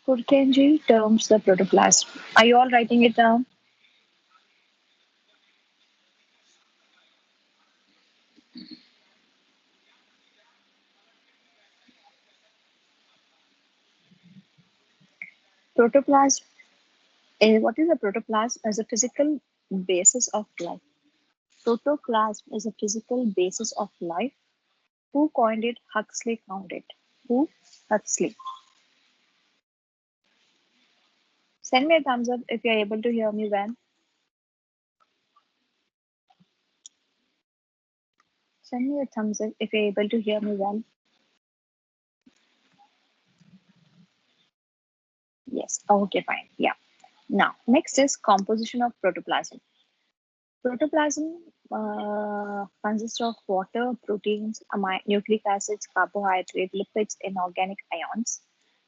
Purkinje terms the protoplasm. Are you all writing it down? Protoplasm what is a protoplasm? Is a physical basis of life. Protoplasm is a physical basis of life. Who coined it? Huxley coined it. Who? Huxley. Send me a thumbs up if you're able to hear me well. Send me a thumbs up if you're able to hear me well. Yes. Okay, fine. Yeah. Now, next is composition of protoplasm. Protoplasm consists of water, proteins, nucleic acids, carbohydrate, lipids, inorganic ions.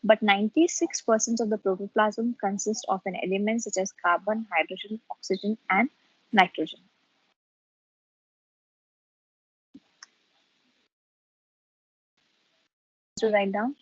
But 96% of the protoplasm consists of an element such as carbon, hydrogen, oxygen, and nitrogen. So write down.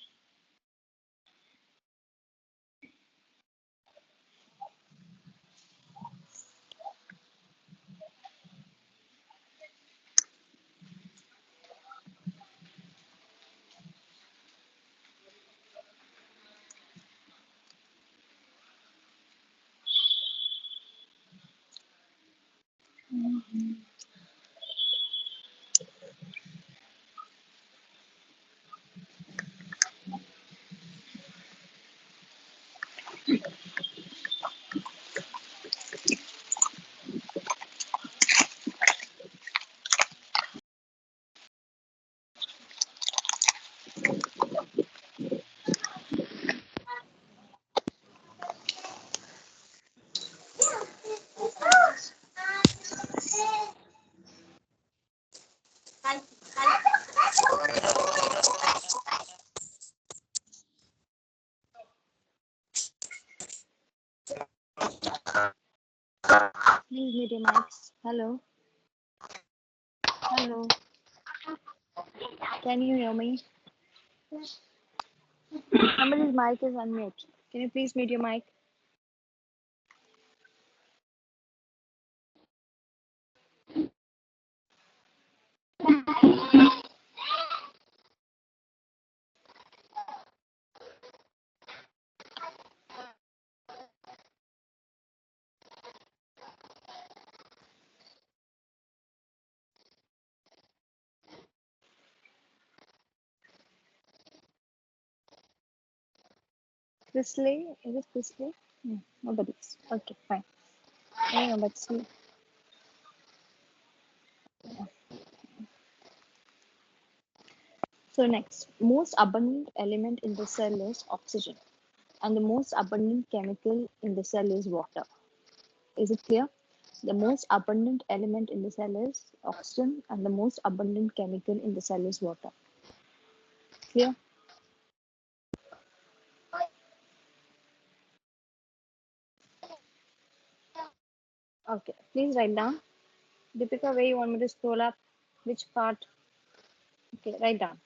Please mute your mics. Hello. Hello. Can you hear me? Somebody's mic is unmute. Can you please mute your mic? Presley? Is it Presley? No, nobody's. Okay, fine. I don't know, but see. So next, most abundant element in the cell is oxygen, and the most abundant chemical in the cell is water. Is it clear? The most abundant element in the cell is oxygen, and the most abundant chemical in the cell is water. Clear? Okay, please write down. Deepika, where you want me to scroll up? Which part? Okay, write down.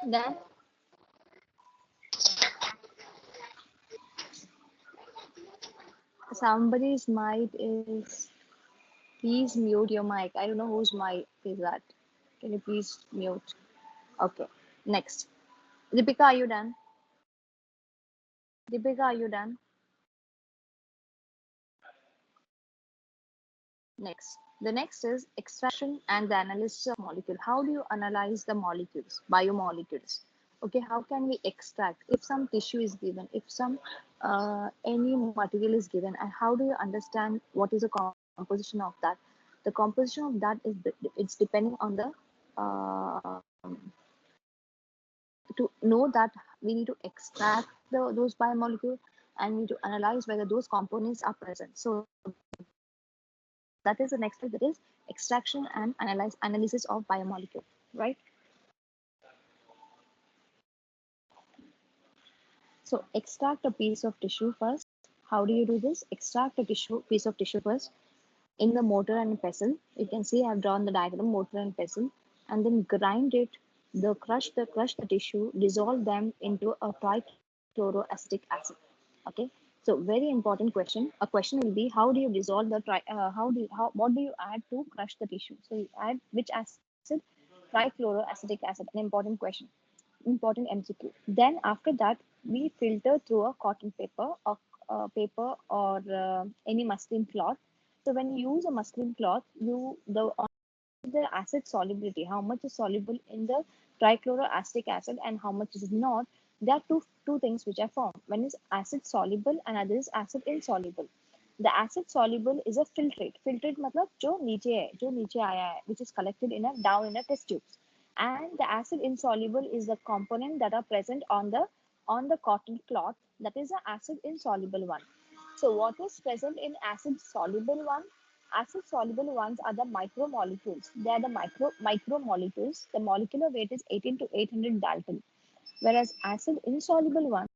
Then somebody's mic is. Please mute your mic. I don't know whose mic is that. Can you please mute? Okay. Next. Deepika, are you done? Deepika, are you done? Next. The next is extraction and the analysis of molecule. How do you analyze the molecules, biomolecules? Okay, how can we extract if some tissue is given, if some any material is given, and how do you understand what is the composition of that? The composition of that is it's depending on the to know that we need to extract those biomolecules, and we need to analyze whether those components are present. So that is the next step, that is extraction and analysis of biomolecule, right? So extract a piece of tissue first. How do you do this? Extract a piece of tissue first in the mortar and pestle. You can see I've drawn the diagram, mortar and pestle, and then grind it. Crush the tissue, dissolve them into a trichloroacetic acid. Okay. So very important question. A question will be, how do you dissolve the how what do you add to crush the tissue? So you add which acid? Trichloroacetic acid. An important question, important MCQ. Then after that, we filter through a cotton paper or any muslin cloth. So when you use a muslin cloth, you the the acid solubility, how much is soluble in the trichloroacetic acid and how much is not. There are two things which are formed. One is acid soluble and other is acid insoluble. The acid soluble is a filtrate. Filtrate मतलब जो नीचे आया है, which is collected in a down in a test tubes. And the acid insoluble is the component that are present on the cotton cloth. That is the acid insoluble one. So what is present in acid soluble one? Acid soluble ones are the micromolecules. They are the micromolecules. The molecular weight is 18 to 800 Dalton. Whereas acid insoluble ones,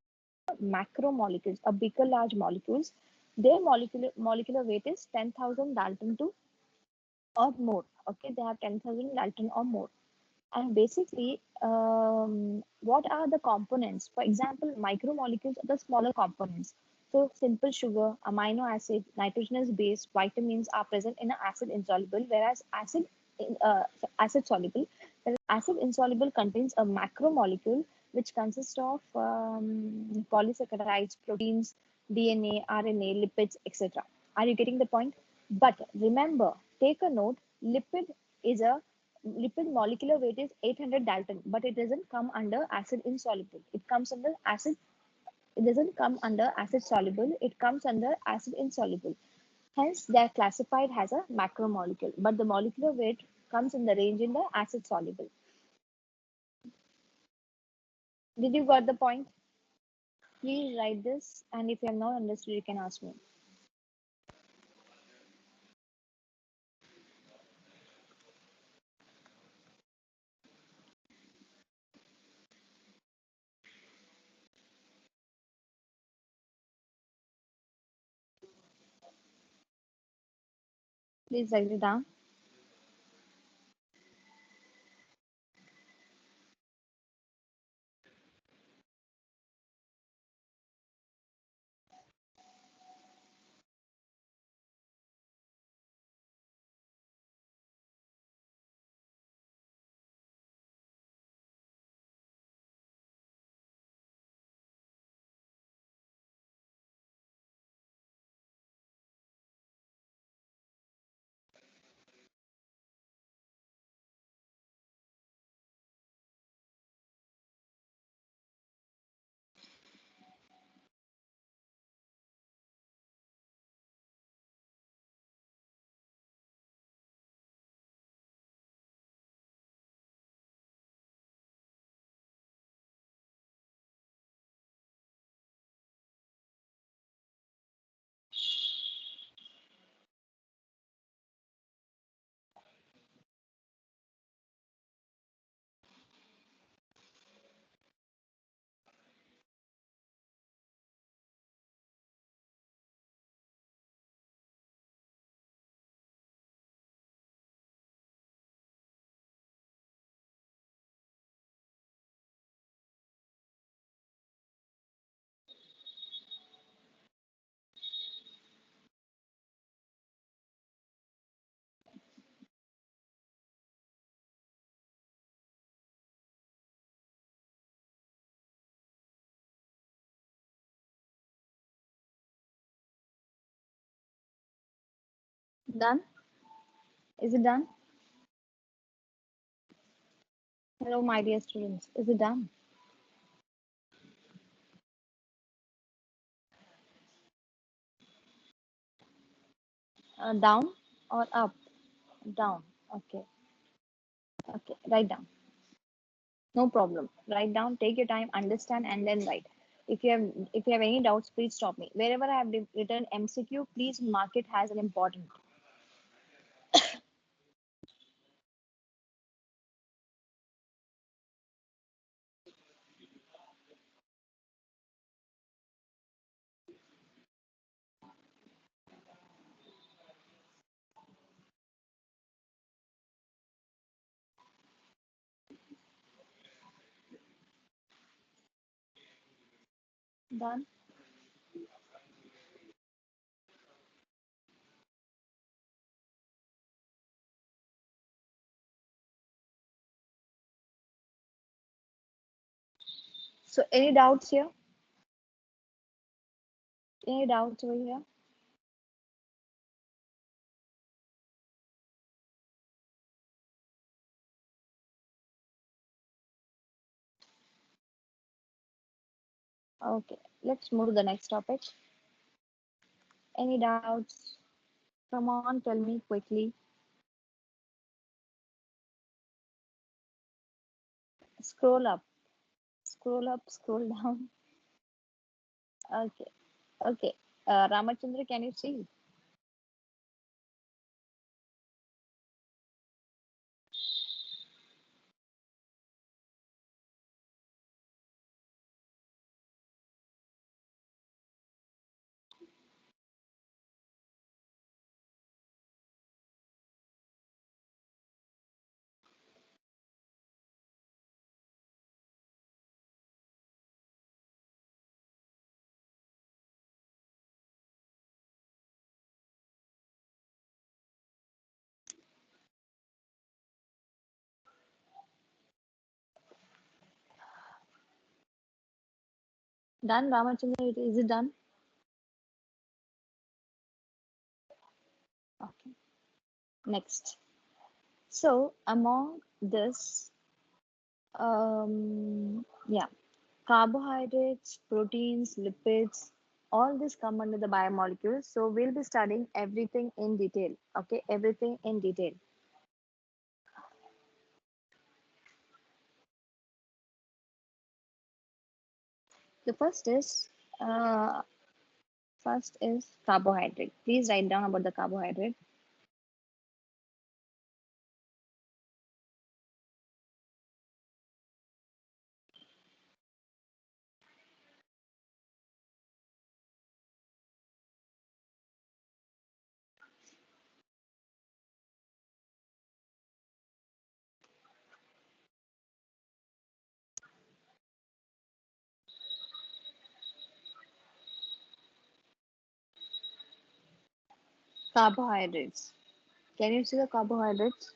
macromolecules, a bigger large molecules, their molecular weight is 10,000 Dalton to or more. Okay, they have 10,000 Dalton or more. And basically, what are the components? For example, micromolecules are the smaller components. So simple sugar, amino acid, nitrogenous base, vitamins are present in an acid insoluble, whereas acid soluble. Whereas acid insoluble contains a macromolecule which consists of polysaccharides, proteins, DNA, RNA, lipids, etc. Are you getting the point? But remember, take a note. Is a lipid molecular weight is 800 Dalton, but it doesn't come under acid insoluble. It doesn't come under acid soluble. It comes under acid insoluble. Hence, they are classified as a macromolecule, but the molecular weight comes in the range in the acid soluble. Did you got the point? Please write this, and if you have not understood, you can ask me. Please write it down. Done? Is it done? Hello, my dear students. Is it done? Down or up? Down. Okay. Okay. Write down. No problem. Write down. Take your time. Understand and then write. If you have any doubts, please stop me. Wherever I have written MCQ, please mark it as an important. Done. So any doubts here? Any doubts over here? Okay. Let's move to the next topic. Any doubts? Come on, tell me quickly. Scroll up. Scroll up. Scroll down. Okay. Okay. Ramachandra, can you see? Done, Ramachandra? Is it done? Okay. Next. So among this, yeah, carbohydrates, proteins, lipids, all this come under the biomolecules. So we'll be studying everything in detail. Okay, everything in detail. The uh, first is carbohydrate. Please write down about the carbohydrate. Carbohydrates. Can you see the carbohydrates?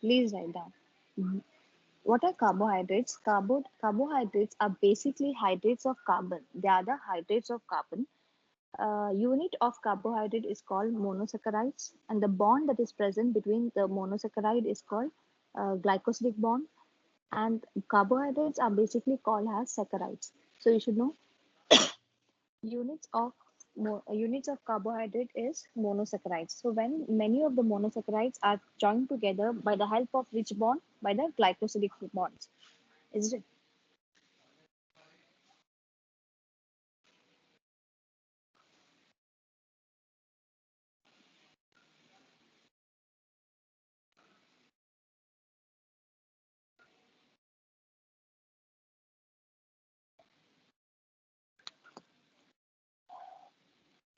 Please write down. Mhm. What are carbohydrates? Carbohydrates are basically hydrates of carbon. They are the hydrates of carbon. Unit of carbohydrate is called monosaccharides, and the bond that is present between the monosaccharide is called glycosidic bond. And carbohydrates are basically called as saccharides. So you should know units of units of carbohydrate is monosaccharides. So when many of the monosaccharides are joined together by the help of which bond? By the glycosidic bonds. Is it?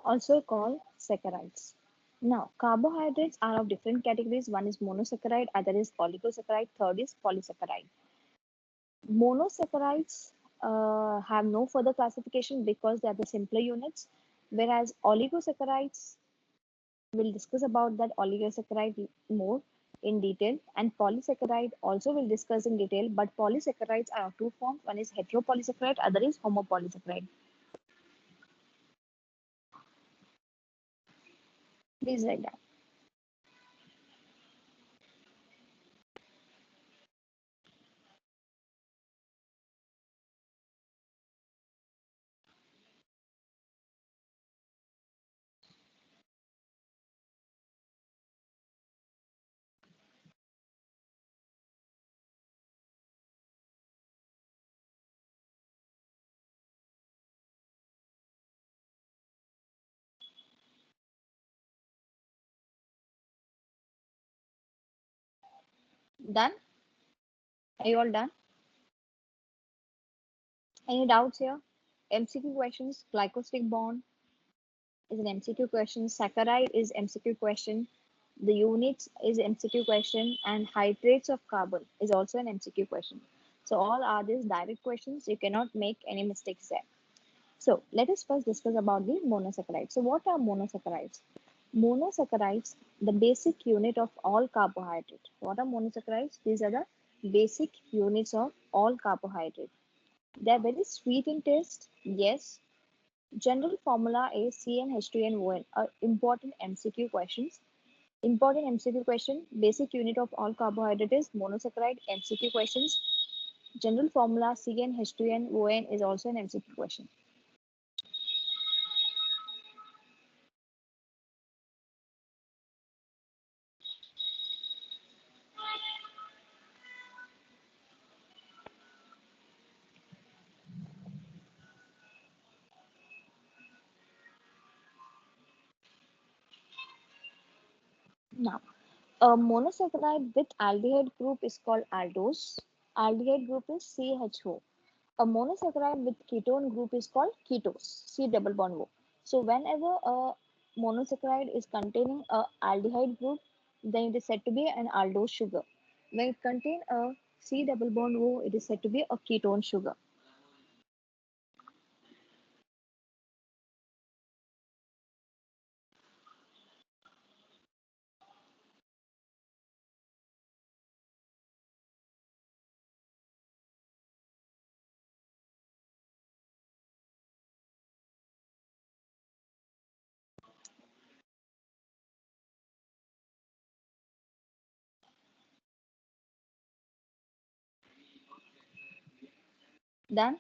Also called saccharides. Now, carbohydrates are of different categories. One is monosaccharide, other is oligosaccharide, third is polysaccharide. Monosaccharides have no further classification because they are the simpler units, whereas oligosaccharides, we'll discuss about that oligosaccharide more in detail, and polysaccharide also we'll discuss in detail. But polysaccharides are of two forms: one is heteropolysaccharide, other is homopolysaccharide. Please write down. Done? Are you all done? Any doubts here? MCQ questions, glycosidic bond is an MCQ question, saccharide is MCQ question, the units is MCQ question, and hydrates of carbon is also an MCQ question. So all are these direct questions. You cannot make any mistakes there. So let us first discuss about the monosaccharides. So what are monosaccharides? Monosaccharides, the basic unit of all carbohydrate. What are monosaccharides? These are the basic units of all carbohydrate. They are very sweet in taste. Yes. General formula is CnH2nOn. Important MCQ questions. Important MCQ question. Basic unit of all carbohydrate is monosaccharide. MCQ questions. General formula CnH2nOn is also an MCQ question. Now, a monosaccharide with aldehyde group is called aldose. Aldehyde group is CHO. A monosaccharide with ketone group is called ketose. C double bond O. So whenever a monosaccharide is containing a aldehyde group, then it is said to be an aldose sugar. When it contains a C double bond O, it is said to be a ketone sugar. Done?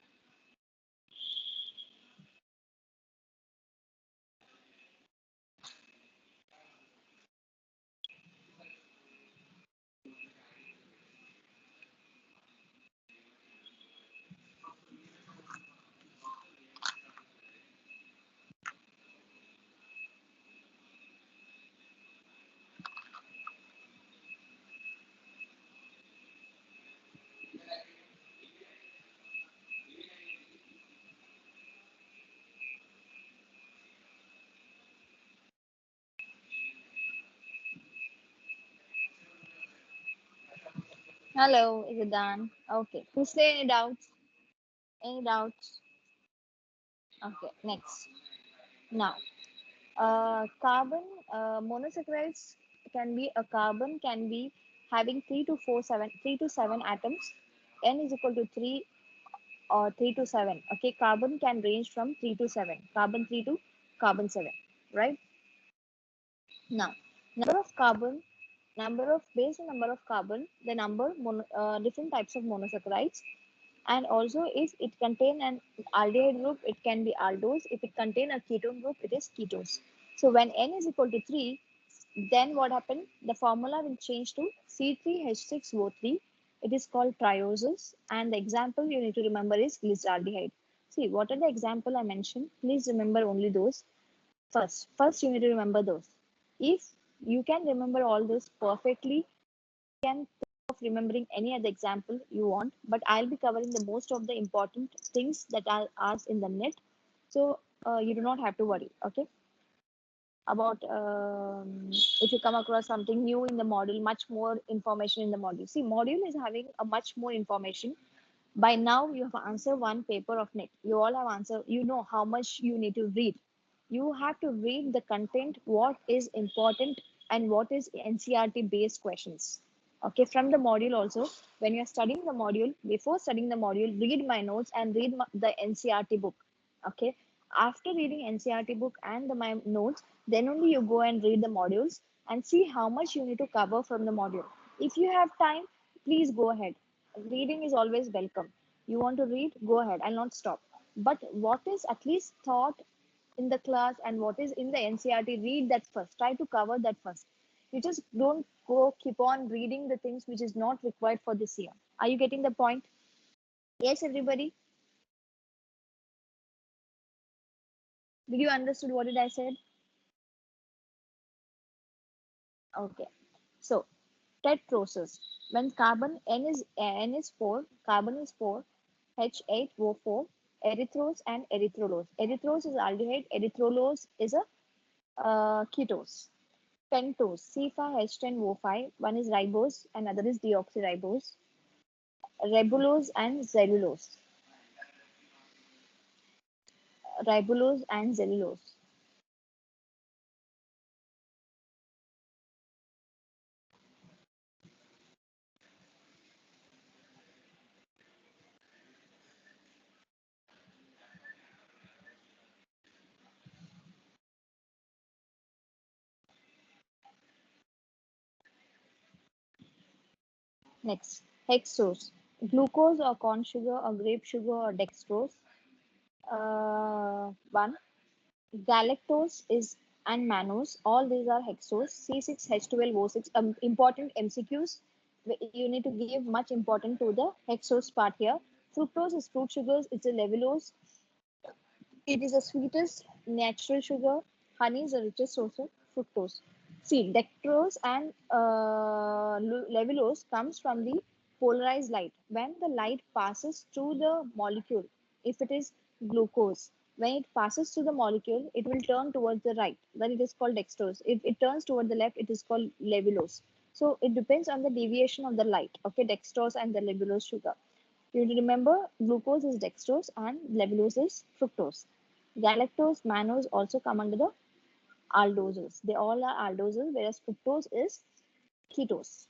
Hello, is it done? Okay. Who's there any doubts? Any doubts? Okay, next. Now, carbon monosaccharides can be a carbon can be having 3 to 7 atoms. N is equal to 3 or 3 to 7. Okay, carbon can range from 3 to 7. Carbon 3 to carbon 7. Right? Now, number of carbon, number of based on number of carbon, the different types of monosaccharides, and also if it contain an aldehyde group, it can be aldose. If it contain a ketone group, it is ketose. So when N is equal to 3, then what happened? The formula will change to C3H6O3. It is called triosis, and the example you need to remember is glyceraldehyde. See, what are the example I mentioned? Please remember only those. First you need to remember those. If you can remember all this perfectly, you can think of remembering any other example you want, but I'll be covering the most of the important things that are asked in the net. So you do not have to worry, okay? About if you come across something new in the module, much more information in the module. See, module is having a much more information. By now, you have answered one paper of NET. You all have answered, you know how much you need to read. You have to read the content, what is important and what is NCRT based questions. Okay, from the module also, when you're studying the module, before studying the module, read my notes and read the NCRT book. Okay, after reading NCRT book and my notes, then only you go and read the modules and see how much you need to cover from the module. If you have time, please go ahead. Reading is always welcome. You want to read, go ahead. I'll not stop. But what is at least thought in the class and what is in the NCRT, read that first. Try to cover that first. You just don't go keep on reading the things which is not required for this year. Are you getting the point? Yes, everybody. Did you understood what did I said? Okay. So Tetrosis. When carbon N is 4, carbon is 4, H8O4, erythrose and erythrolose. Erythrose is aldehyde, erythrolose is a ketose. Pentose, C5H10O5, one is ribose, another is deoxyribose. Ribulose and cellulose. Ribulose and cellulose. Next, hexose. Glucose or corn sugar or grape sugar or dextrose. One. Galactose is and mannose. All these are hexose. C6H12O6. Important MCQs. You need to give much importance to the hexose part here. Fructose is fruit sugars. It's a levulose. It is the sweetest natural sugar. Honey is the richest source of fructose. See, dextrose and levulose comes from the polarized light. When the light passes through the molecule, if it is glucose, when it passes through the molecule, it will turn towards the right. Then it is called dextrose. If it turns toward the left, it is called levulose. So it depends on the deviation of the light. Okay, dextrose and the levulose sugar. You need to remember glucose is dextrose and levulose is fructose. Galactose, mannose also come under the aldoses. They all are aldoses, whereas fructose is ketose.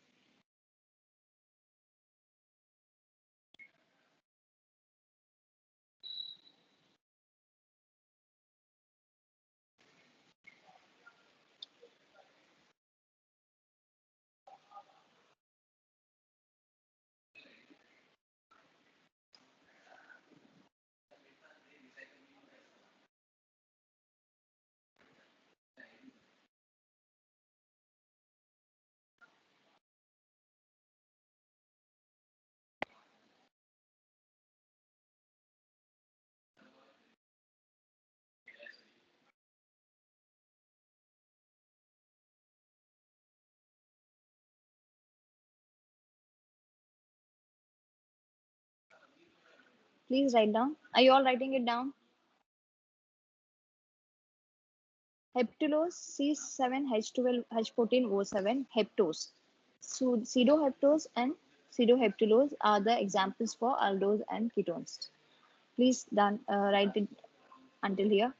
Please write down. Are you all writing it down? Heptulose C7H12H14O7 heptose. So pseudoheptose and pseudoheptulose are the examples for aldose and ketones. Please done write it until here.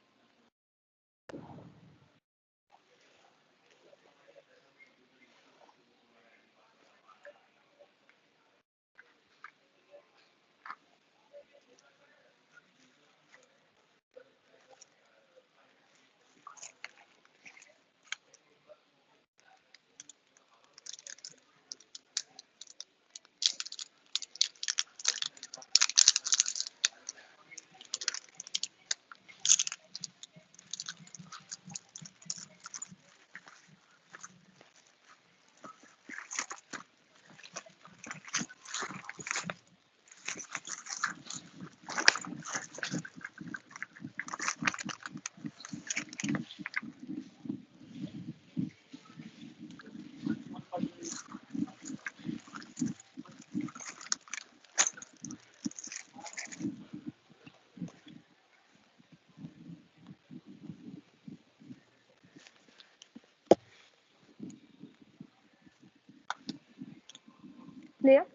Clear?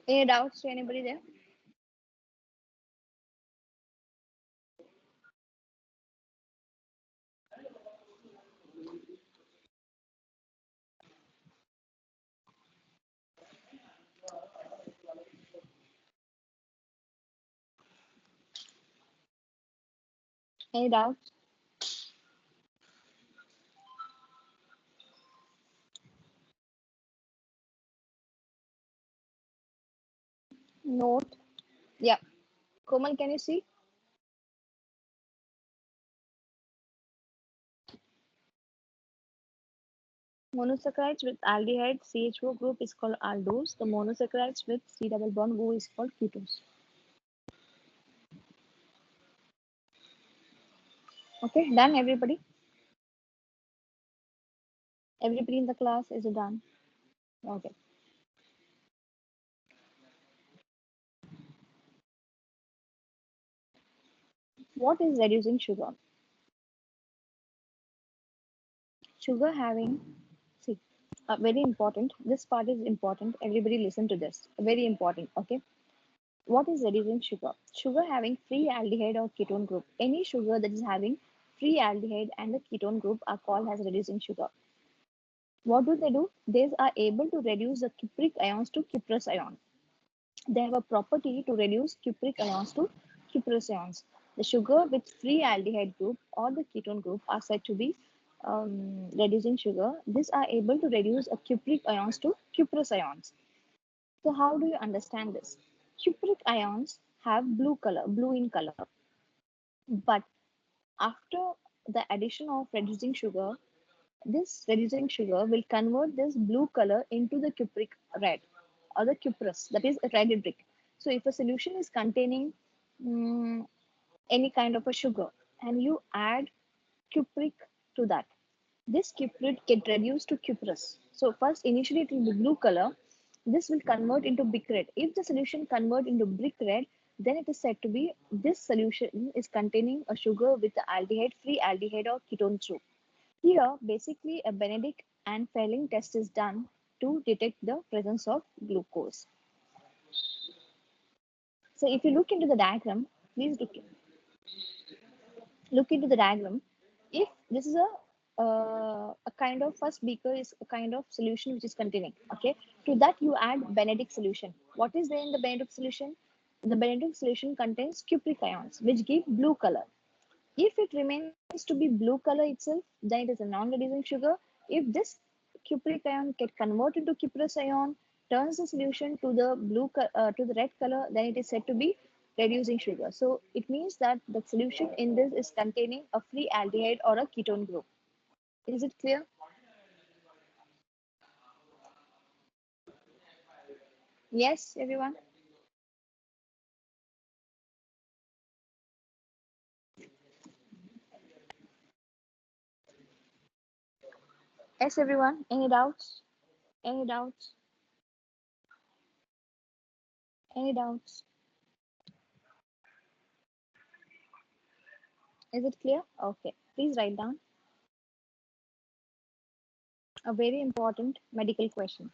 Any doubts to anybody there? Any doubts? Note. Yeah. Komal, can you see? Monosaccharides with aldehyde CHO group is called aldose. The monosaccharides with C double bond O is called ketose. Okay, done everybody? Everybody in the class is done. Okay. What is reducing sugar? Sugar having, see, very important. This part is important. Everybody listen to this. Very important. Okay. What is reducing sugar? Sugar having free aldehyde or ketone group. Any sugar that is having free aldehyde and the ketone group are called as reducing sugar. What do? They are able to reduce the cupric ions to cuprous ion. They have a property to reduce cupric ions to cuprous ions. The sugar with free aldehyde group or the ketone group are said to be reducing sugar. These are able to reduce a cupric ions to cuprous ions. So how do you understand this? Cupric ions have blue color, blue in color, but after the addition of reducing sugar, this reducing sugar will convert this blue color into the cupric red or the cuprous, that is a red brick. So if a solution is containing mm, any kind of a sugar and you add cupric to that, this cupric get reduced to cuprous. So first initially it will be blue color. This will convert into brick red. If the solution convert into brick red, then it is said to be this solution is containing a sugar with the aldehyde, free aldehyde or ketone group. Here, basically, a Benedict and Fehling test is done to detect the presence of glucose. So, if you look into the diagram, please look into the diagram. If this is a kind of first beaker is a kind of solution which is containing, okay, to that you add Benedict solution. What is there in the Benedict solution? The Benedict solution contains cupric ions, which give blue color. If it remains to be blue color itself, then it is a non-reducing sugar. If this cupric ion get converted to cuprous ion, turns the solution to the to the red color, then it is said to be reducing sugar. So it means that the solution in this is containing a free aldehyde or a ketone group. Is it clear? Yes, everyone. Yes, everyone. Any doubts? Any doubts? Any doubts? Is it clear? Okay. Please write down a very important medical question.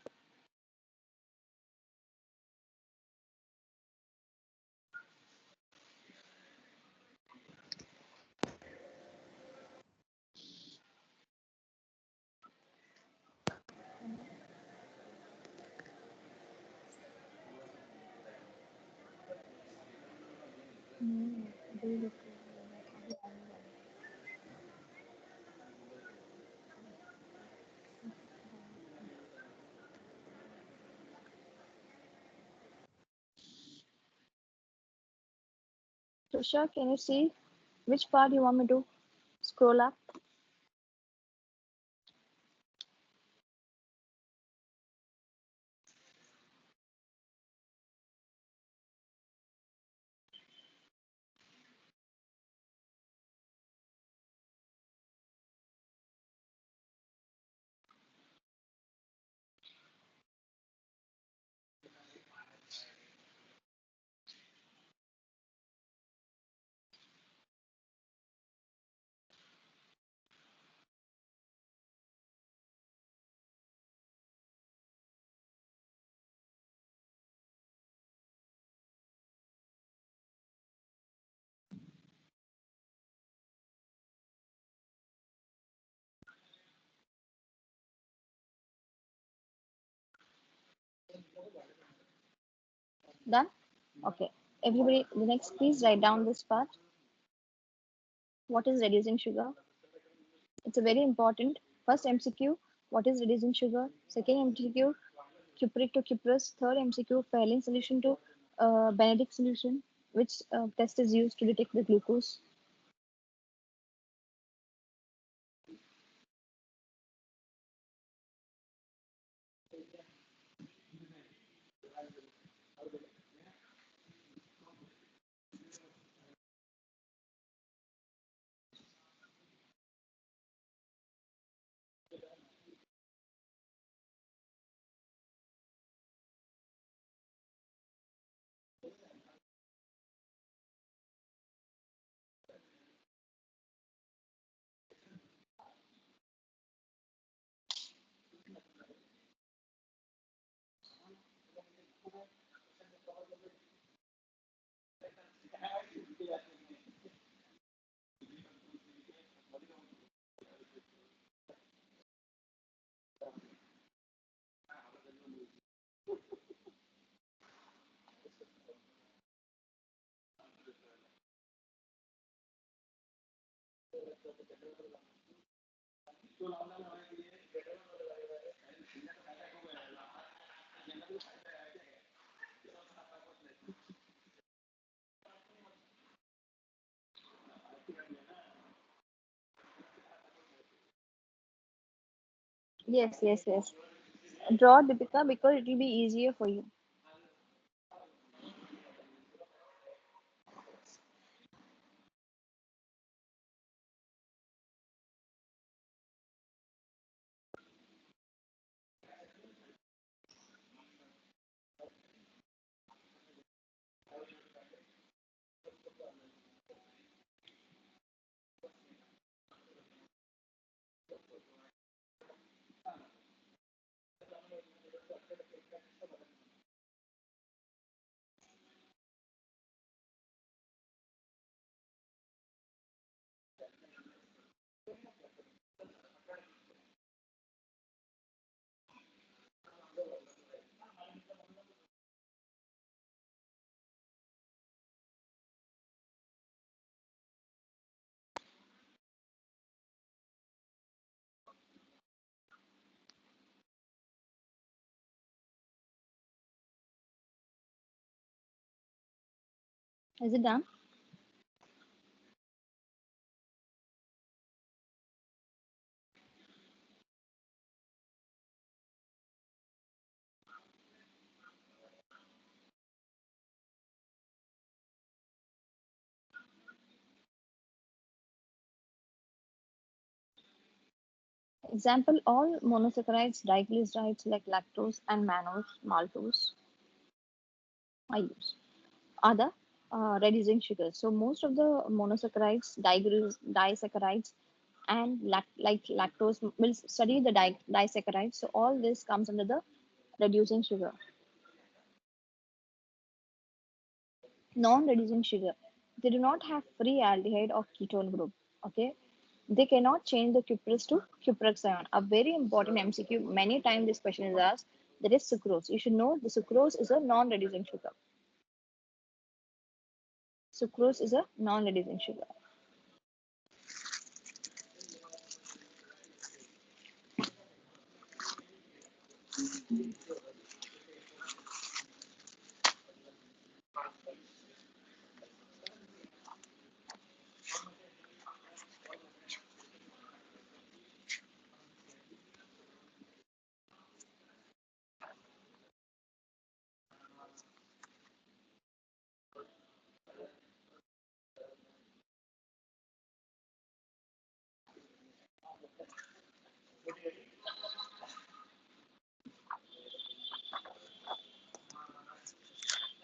Tushar, can you see which part you want me to scroll up? Done? Okay. Everybody, the next, please write down this part. What is reducing sugar? It's a very important. First MCQ, what is reducing sugar? Second MCQ, cupric to cuprous. Third MCQ, Fehling solution to Benedict solution. Which test is used to detect the glucose? Yes, yes, yes. Draw, Deepika, because it will be easier for you. Is it done? Example, all monosaccharides, diglycerides like lactose and mannose, maltose I use are the reducing sugars. So most of the monosaccharides, disaccharides, and like lactose, we'll study the disaccharides. So all this comes under the reducing sugar. Non-reducing sugar. They do not have free aldehyde or ketone group. Okay, they cannot change the cuprous to cuprous ion. A very important MCQ. Many times this question is asked. That is sucrose. You should know the sucrose is a non-reducing sugar. Sucrose is a non-reducing sugar.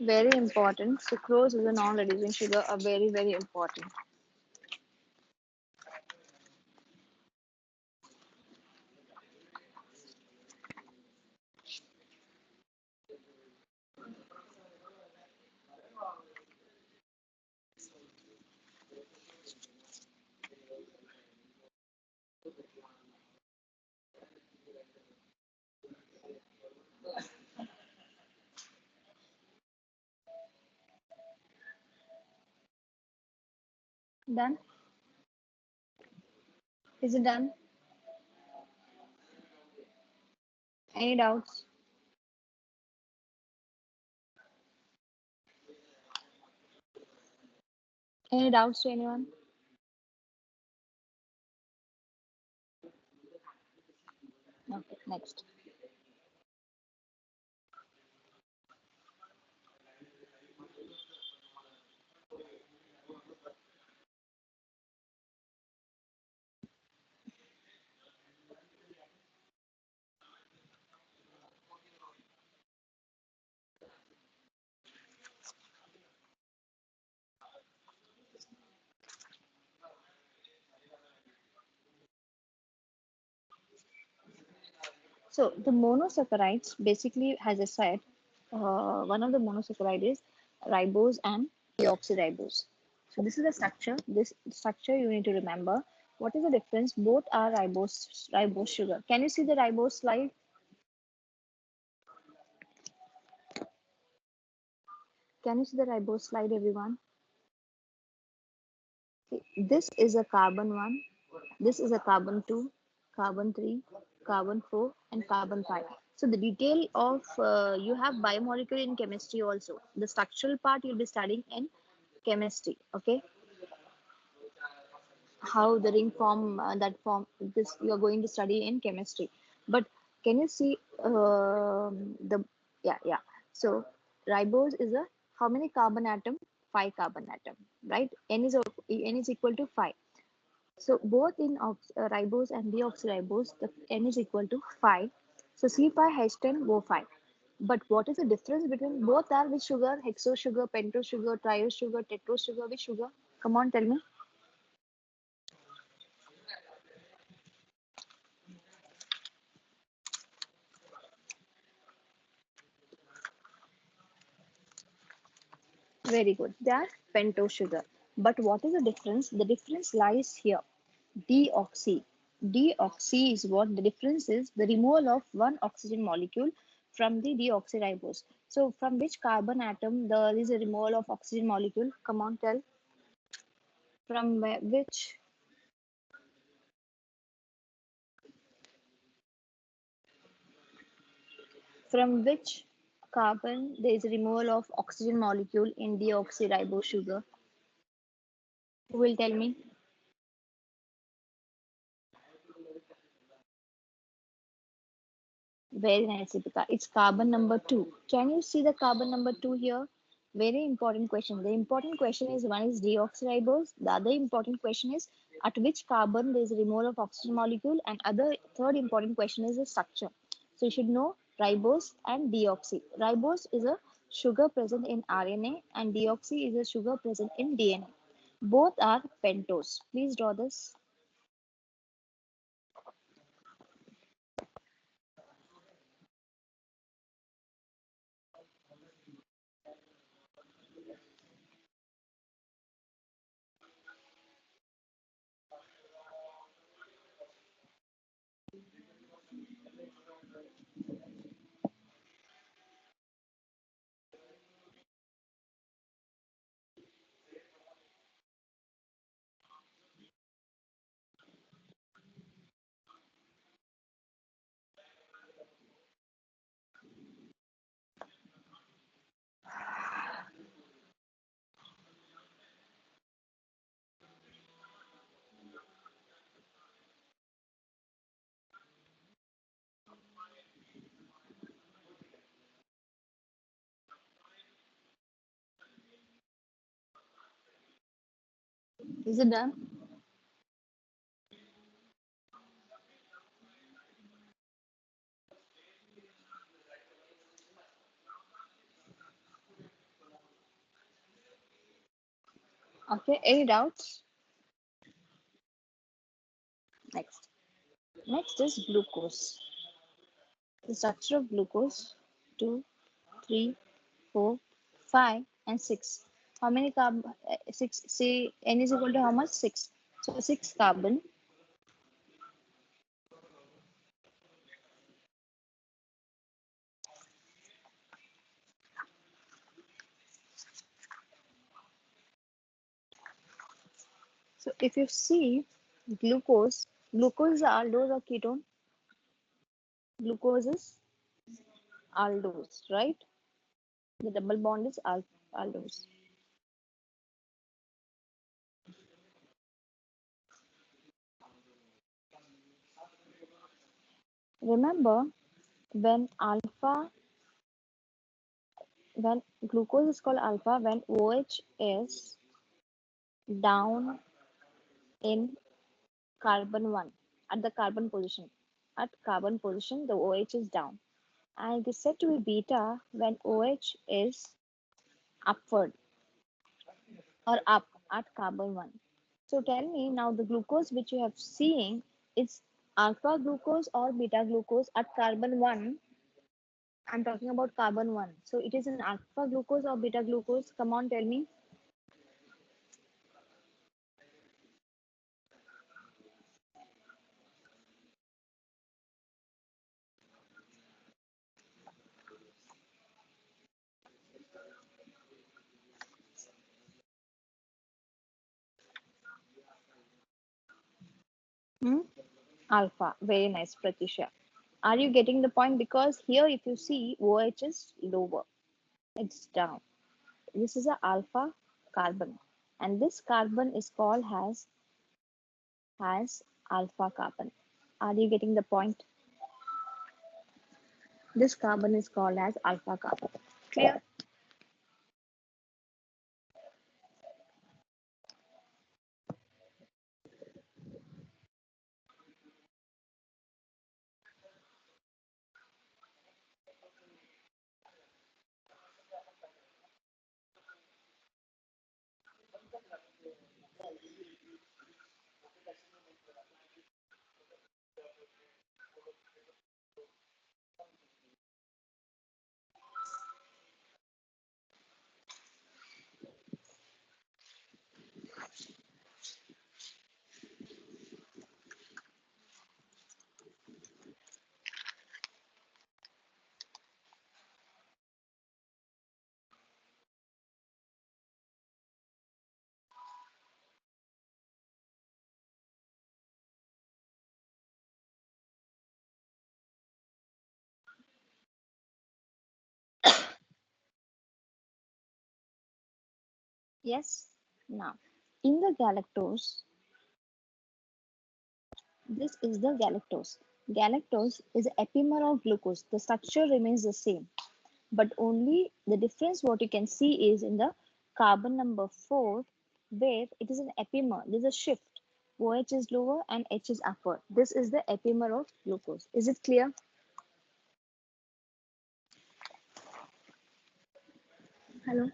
Very important. Sucrose is a non-reducing sugar. A very very important. Done? Is it done? Any doubts? Any doubts to anyone? Okay, next. So the monosaccharides basically, as I said, one of the monosaccharide is ribose and deoxyribose. So this is the structure. This structure you need to remember. What is the difference? Both are ribose sugar. Can you see the ribose slide? Can you see the ribose slide, everyone? Okay, this is a carbon one. This is a carbon 2, carbon 3, carbon 4, and carbon 5. So the detail of you have biomolecule in chemistry also. The structural part you'll be studying in chemistry. Okay, how the ring form that form this you are going to study in chemistry. But can you see the yeah. So ribose is a how many carbon atom? 5 carbon atom, right? N is equal to 5. So both in ribose and deoxyribose, the N is equal to 5. So C5H10 O5. But what is the difference between both are which sugar? Hexo sugar, pentose sugar, triose sugar, tetrose sugar, which sugar? Come on, tell me. Very good. They are pentose sugar. But what is the difference? The difference lies here. Deoxy. Deoxy is what the difference is the removal of one oxygen molecule from the deoxyribose. So from which carbon atom there is a removal of oxygen molecule? Come on, tell. From which carbon there is a removal of oxygen molecule in deoxyribose sugar? Who will tell me? Very nice, Deepika. It's carbon number 2. Can you see the carbon number 2 here? Very important question. The important question is one is deoxyribose. The other important question is at which carbon there is a removal of oxygen molecule. And other third important question is the structure. So you should know ribose and deoxy. Ribose is a sugar present in RNA and deoxy is a sugar present in DNA. Both are pentose. Please draw this. Is it done? Okay. Any doubts? Next. Next is glucose. The structure of glucose 2, 3, 4, 5, and 6. How many carbon? 6. Say N is equal to how much? 6. So 6 carbon. So if you see glucose is aldose or ketone. Glucose is aldose, right? The double bond is aldose. Remember when alpha when glucose is called alpha when OH is down in carbon 1 at the carbon position. At carbon position, the OH is down. And it is said to be beta when OH is upward or up at carbon 1. So tell me now the glucose which you have seen is alpha glucose or beta glucose at carbon 1. I'm talking about carbon 1. So it is an alpha glucose or beta glucose. Come on, tell me. Hmm? Alpha. Very nice, Pratisha. Are you getting the point? Because here, if you see, OH is lower, it's down. This is a alpha carbon, and this carbon is called as alpha carbon. Are you getting the point? This carbon is called as alpha carbon. Clear? Yes. Now, in the galactose, this is the galactose. Galactose is an epimer of glucose. The structure remains the same, but only the difference what you can see is in the carbon number 4, where it is an epimer. There's a shift. OH is lower and H is upper. This is the epimer of glucose. Is it clear? Hello?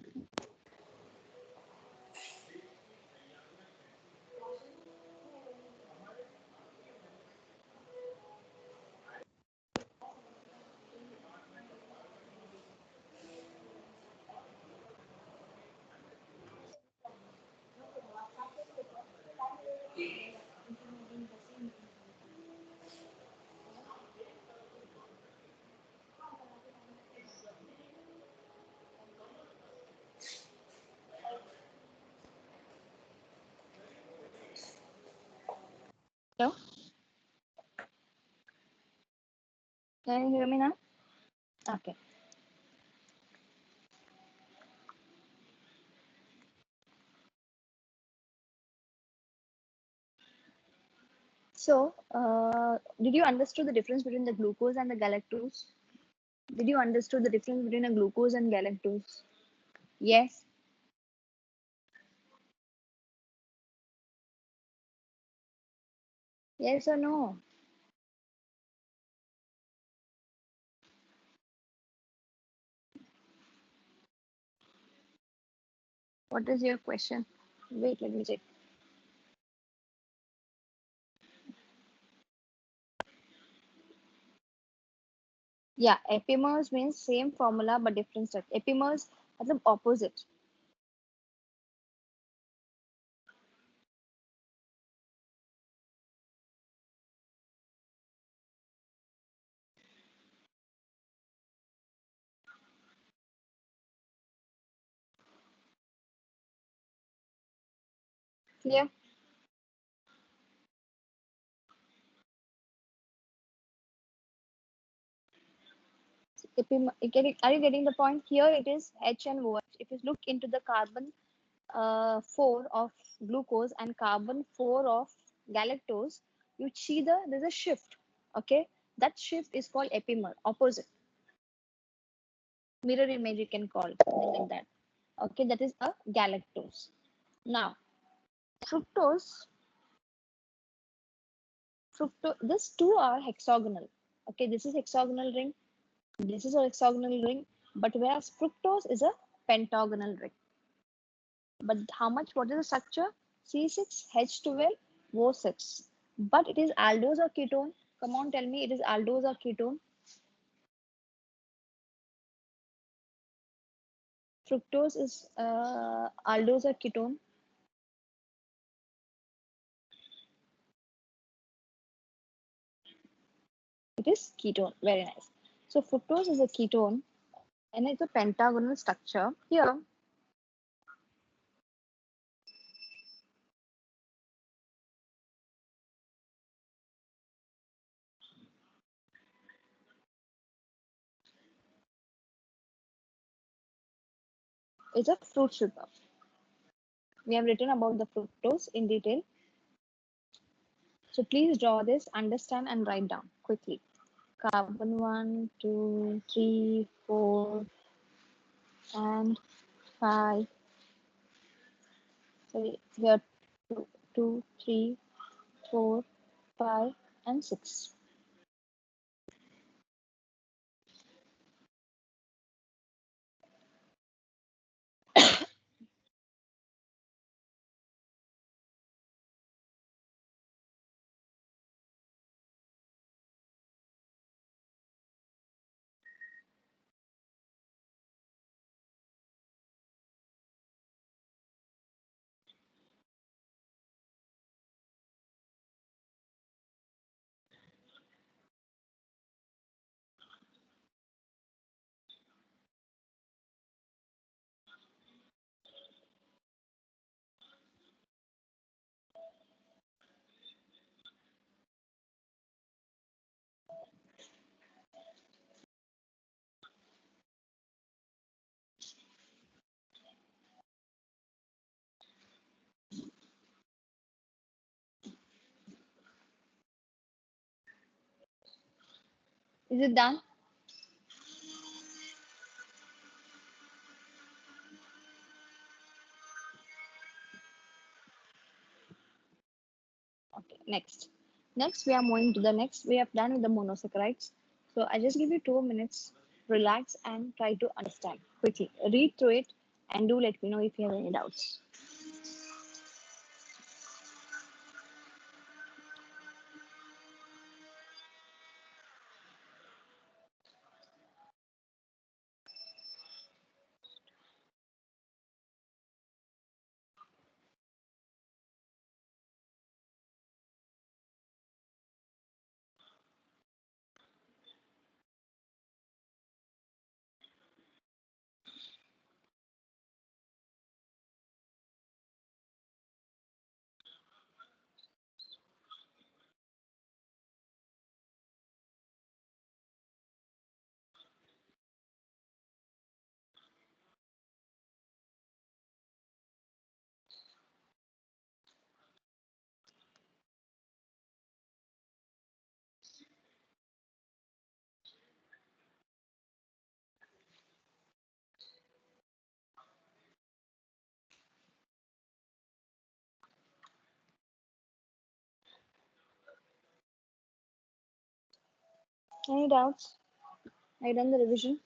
Hello? Can you hear me now? Okay. So, did you understood the difference between the glucose and the galactose? Did you understood the difference between a glucose and galactose? Yes. Yes or no? What is your question? Wait, let me check. Yeah, epimers means same formula but different structure. Epimers मतलब opposite. Clear? Are you getting the point? Here it is H and OH. If you look into the carbon 4 of glucose and carbon 4 of galactose, you see there's a shift. Okay, that shift is called epimer, opposite. Mirror image you can call something like that. Okay, that is a galactose. Now, fructose, these two are hexagonal. Okay, this is hexagonal ring, this is a hexagonal ring, but whereas fructose is a pentagonal ring. But how much? What is the structure? C6H12 O6. But it is aldose or ketone. Come on, tell me, it is aldose or ketone. Fructose is aldose or ketone. It is ketone. Very nice. So fructose is a ketone and it's a pentagonal structure. Here, is a fruit sugar. We have written about the fructose in detail. So please draw this, understand, and write down quickly. Carbon 1, 2, 3, 4, and 5. Sorry, here 2, 2, 3, 4, 5, and 6. Is it done? Okay, next. Next, we are moving to the next. We have done with the monosaccharides. So I just give you 2 minutes, relax, and try to understand quickly. Read through it and do let me know if you have any doubts. Any doubts? Have you done the revision?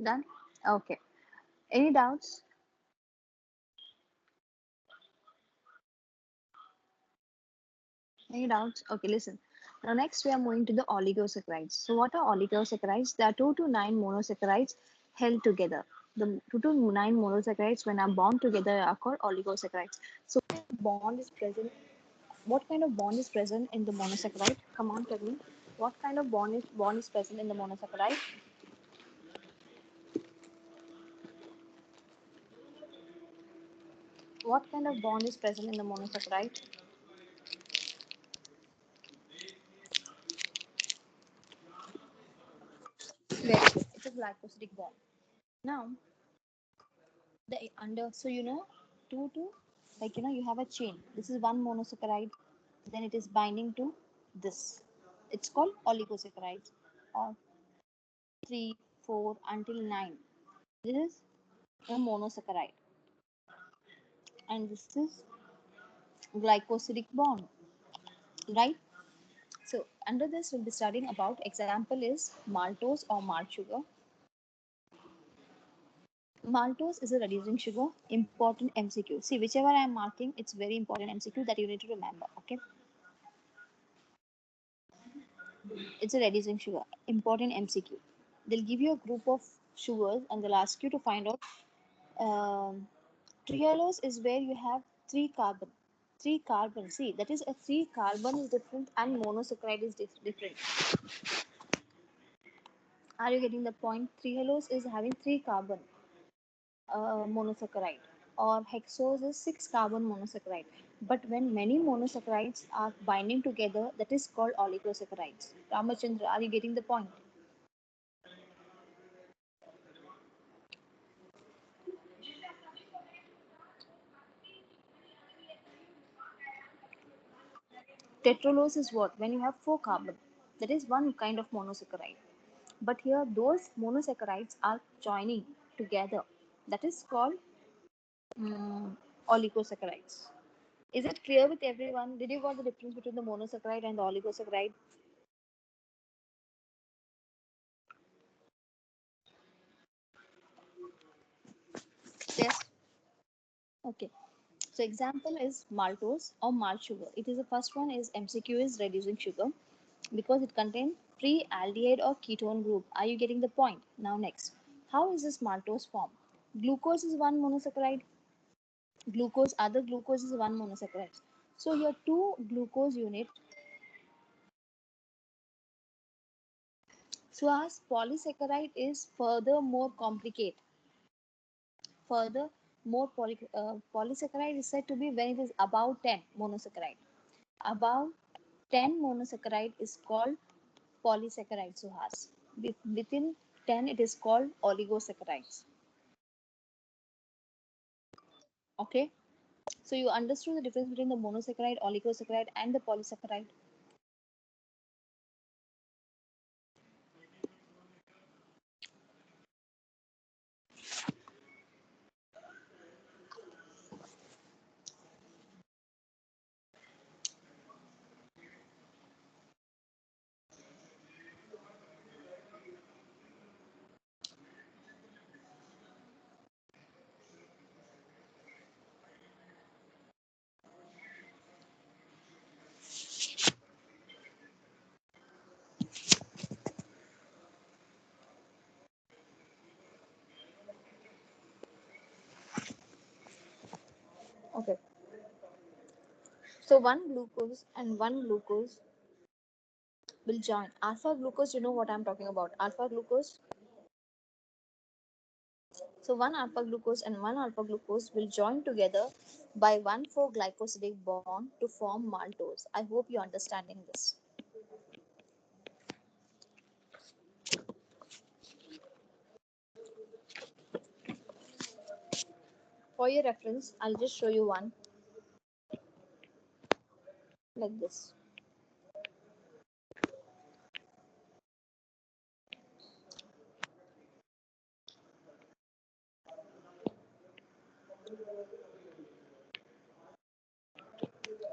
Done? Okay. Any doubts? Any doubts? Okay, listen. Now next we are moving to the oligosaccharides. So what are oligosaccharides? There are 2 to 9 monosaccharides held together. The 2 to 9 monosaccharides when are bound together are called oligosaccharides. So bond is present. What kind of bond is present in the monosaccharide? Come on, tell me. What kind of bond is present in the monosaccharide? What kind of bond is present in the monosaccharide? Very good. It's a glycosidic bond. Now the under so two to you have a chain. This is one monosaccharide, then it is binding to this. It's called oligosaccharides or 3, 4 until 9. This is a monosaccharide, and this is glycosidic bond, right? So under this we'll be studying about example is maltose or malt sugar. Maltose is a reducing sugar. Important MCQ. See, whichever I am marking, it's very important MCQ that you need to remember. Okay, it's a reducing sugar. Important MCQ. They'll give you a group of sugars and they'll ask you to find out. Trehalose is where you have three carbon. Three carbon. See, that is a three carbon is different and monosaccharide is different. Are you getting the point? Trehalose is having three carbon monosaccharide, or hexose is six carbon monosaccharide. But when many monosaccharides are binding together, that is called oligosaccharides. Ramachandra, are you getting the point? Tetralose is what? When you have four carbon. That is one kind of monosaccharide. But here those monosaccharides are joining together. That is called oligosaccharides. Is it clear with everyone? Did you got the difference between the monosaccharide and the oligosaccharide? Yes. Okay. So example is maltose or malt sugar. It is the first one is MCQ is reducing sugar because it contains free aldehyde or ketone group. Are you getting the point? Now next, how is this maltose formed? Glucose is one monosaccharide. Glucose, other glucose is one monosaccharide. So your two glucose unit. So as polysaccharide is further more complicated. Further more polysaccharide is said to be when it is above 10 monosaccharide. Above 10 monosaccharide is called polysaccharide, Suhas. Within 10 it is called oligosaccharides. Okay. So you understood the difference between the monosaccharide, oligosaccharide and the polysaccharide. Okay. So one glucose and one glucose will join. Alpha glucose, you know what I'm talking about. Alpha glucose. So one alpha glucose and one alpha glucose will join together by 1,4-glycosidic bond to form maltose. I hope you're understanding this. For your reference, I'll just show you one like this.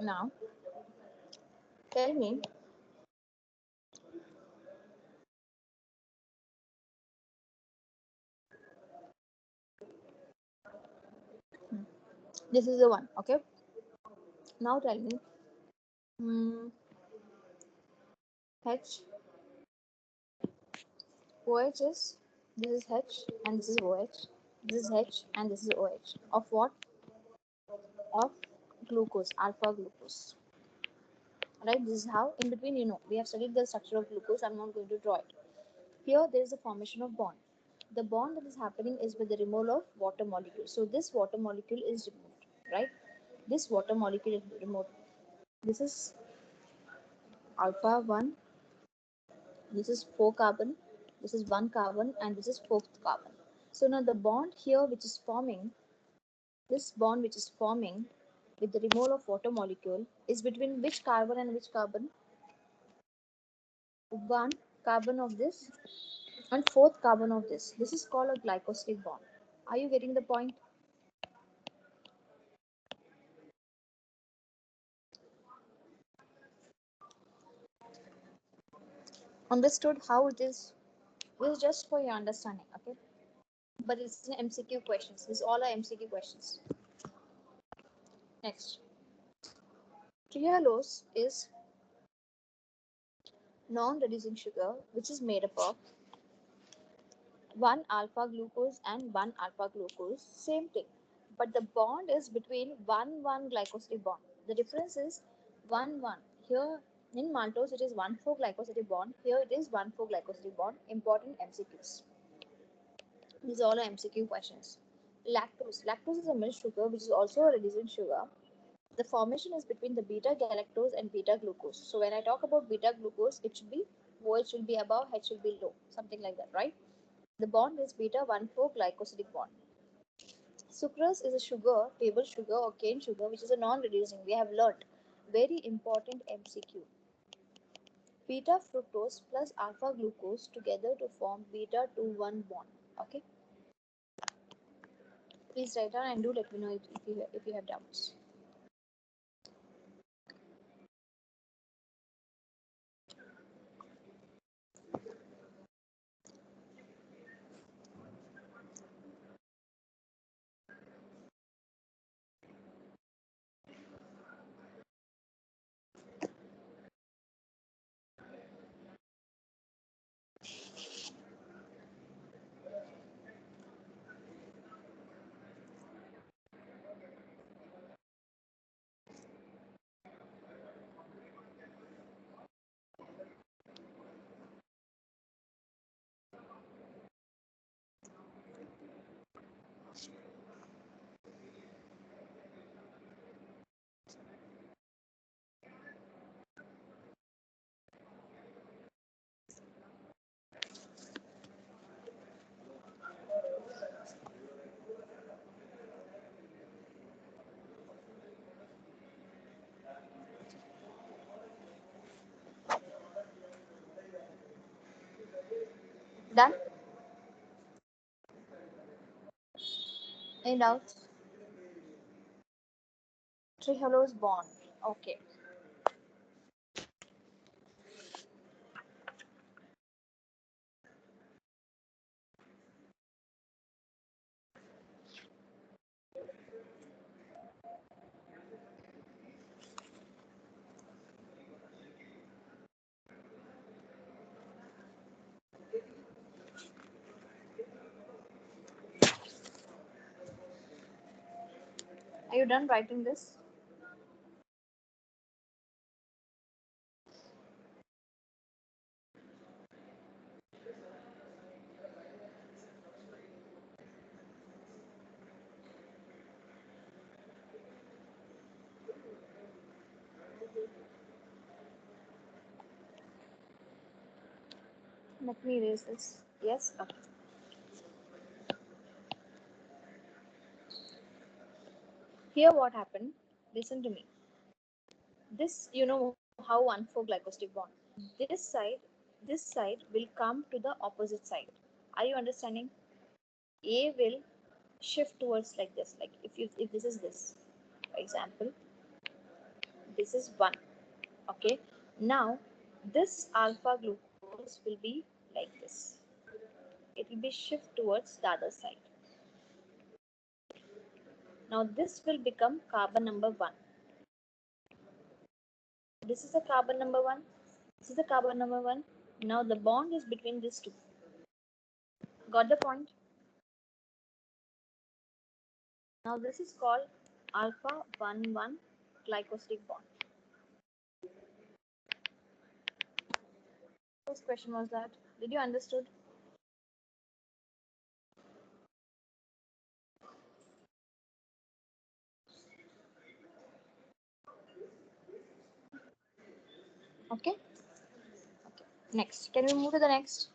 Now, tell me, this is the one, okay? Now tell me, mm, H, OH is, this is H and this is OH, this is H and this is OH. Of what? Of glucose, alpha glucose. Right? This is how, in between, you know, we have studied the structure of glucose. I'm not going to draw it. Here, there is a formation of bond. The bond that is happening is with the removal of water molecule. So, this water molecule is removed, right? This water molecule is removed. This is alpha 1, this is 4 carbon, this is 1 carbon, and this is 4th carbon. So, now the bond here which is forming, this bond which is forming with the removal of water molecule is between which carbon and which carbon? One carbon of this and fourth carbon of this. This is called a glycosidic bond. Are you getting the point? Understood how it is? This is just for your understanding, okay? But it's an MCQ questions. These all are MCQ questions. Next, trehalose is non-reducing sugar, which is made up of 1 alpha glucose and 1 alpha glucose, same thing. But the bond is between 1 glycosidic bond. The difference is 1 1. Here in maltose it is 1,4 glycosidic bond. Here it is 1,4 glycosidic bond. Important MCQs. These all are MCQ questions. Lactose. Lactose is a milk sugar which is also a reducing sugar. The formation is between the beta galactose and beta glucose. So when I talk about beta glucose, it should be OH will be above, H will be low, something like that, right? The bond is beta 1,4 glycosidic bond. Sucrose is a sugar, table sugar or cane sugar, which is a non-reducing. We have learnt. Very important MCQ. Beta fructose plus alpha glucose together to form beta 2,1 bond. Okay. Please write down and do let me know if you have doubts. Done? Any doubts? Trehalose bond. Okay. Are you done writing this? Let me erase this. Yes? Okay. Here what happened? Listen to me. This, you know how 1,4 glycosidic bond. This side, this side will come to the opposite side. Are you understanding? A will shift towards like this. Like if this is this, for example, this is 1. Okay. Now this alpha glucose will be like this. It will be shift towards the other side. Now this will become carbon number 1. This is a carbon number 1. This is the carbon number 1. Now the bond is between these two. Got the point? Now this is called alpha 1,1 glycosidic bond. Whose question was that? Did you understood? Okay. Okay. Next. Can we move to the next?